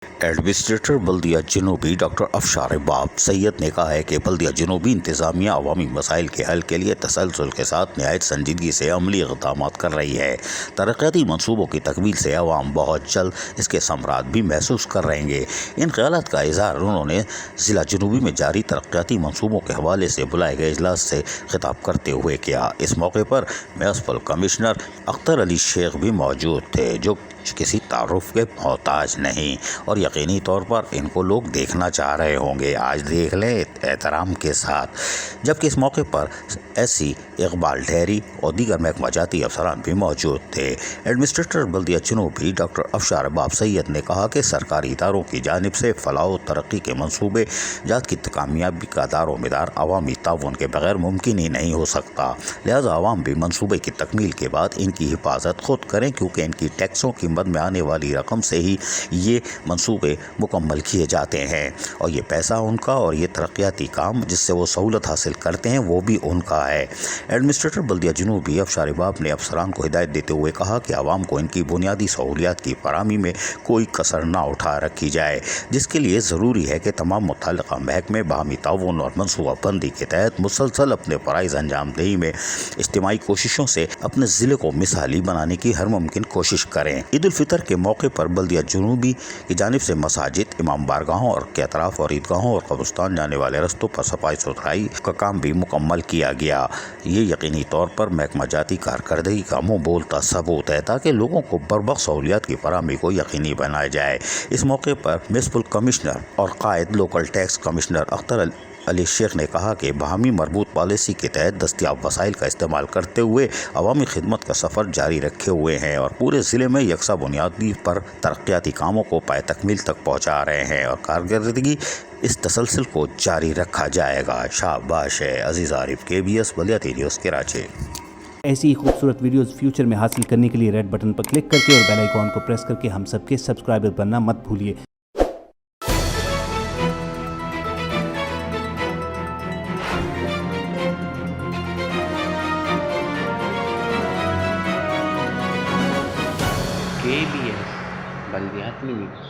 Administrator बल्दिया जनूबी doctor अफशार बाब सैयद ने कहा है कि बल्दिया जनूबी इंतजामिया अवामी मसाइल के हल के लिए तसलसल के साथ नहायत संजीदगी से अमली इक़दाम कर रही है। तरक्याती मनसूबों की तकमील से अवाम बहुत जल्द इसके समरात भी महसूस कर रहेंगे। इन ख्यालात का इजहार उन्होंने ज़िला जनूबी में जारी तरक्याती मनसूबों के हवाले से बुलाए गए इजलास से खिताब करते हुए किया। इस मौके पर म्युनिसिपल कमिश्नर अख्तर अली शेख भी मौजूद थे, जो किसी तारुफ के मोहताज नहीं और यकीनी तौर पर इनको लोग देखना चाह रहे होंगे। आज देख लें एहतराम के साथ। जबकि इस मौके पर एससी इकबाल ढेरी और दीगर महकमा जाती अफसरान भी मौजूद थे। एडमिनिस्ट्रेटर बल्दिया जनूबी डॉक्टर अफशार बाब सैयद ने कहा कि सरकारी इदारों की जानिब से फलाह व तरक्की के मनसूबे जात की कामयाबी का दारोमदार अवामी ताउन के बगैर मुमकिन ही नहीं हो सकता। लिहाजा अवाम भी मनसूबे की तकमील के बाद इनकी हिफाजत खुद करें, क्योंकि इनकी टैक्सों की मद में आने वाली रकम से ही ये मनसूबे मुकम्मल किए जाते हैं और ये पैसा उनका और ये तरक्याती काम जिससे वो सहूलत हासिल करते हैं वो भी उनका है। एडमिनिस्ट्रेटर बल्दिया जनूबी अफशार बाब ने अफसरान को हिदायत देते हुए कहा कि आवाम को इनकी बुनियादी सहूलियात की फराहमी में कोई कसर ना उठा रखी जाए, जिसके लिए ज़रूरी है कि तमाम मुतल्लिक़ा महकमे बाहमी ताउन और मनसूबा बंदी के तहत मुसलसल अपने फ़राइज़ अंजाम दही में इज्तिमाई कोशिशों से अपने ज़िले को मिसाली बनाने की हर मुमकिन कोशिश करें। ईद उल फितर के मौके पर बल्दिया जनूबी की जानिब से मसाजिद, इमाम बारगाहों और के अतराफ़ और ईदगाहों और कब्रिस्तान जाने वाले रस्तों पर सफाई सुथराई का काम भी मुकम्मल किया गया। ये यकीनी तौर पर महकमा जाती कारकर्दगी का मुँह बोलता सबूत है, ताकि लोगों को बरवक्त सहूलियात की फराहमी को यकीनी बनाया जाए। इस मौके पर म्युनिसिपल कमिश्नर और कायद local tax commissioner Akhtar Ali Shaikh ने कहा कि बाहमी मरबूत पॉलिसी के तहत दस्तियाब वसाइल का इस्तेमाल करते हुए अवामी खिदमत का सफ़र जारी रखे हुए हैं और पूरे ज़िले में यकसा बुनियादी पर तरक्याती कामों को पाए तकमील तक पहुँचा रहे हैं और कारकर्दगी इस तसलसल को जारी रखा जाएगा। शाबाश है। अजीज़ आरिफ, KBS बलियाती न्यूज़ कराची। ऐसी ही खूबसूरत वीडियोस फ्यूचर में हासिल करने के लिए रेड बटन पर क्लिक करके और बेल आइकॉन को प्रेस करके हम सबके सब्सक्राइबर बनना मत भूलिए। KBS बल्दियाती न्यूज़।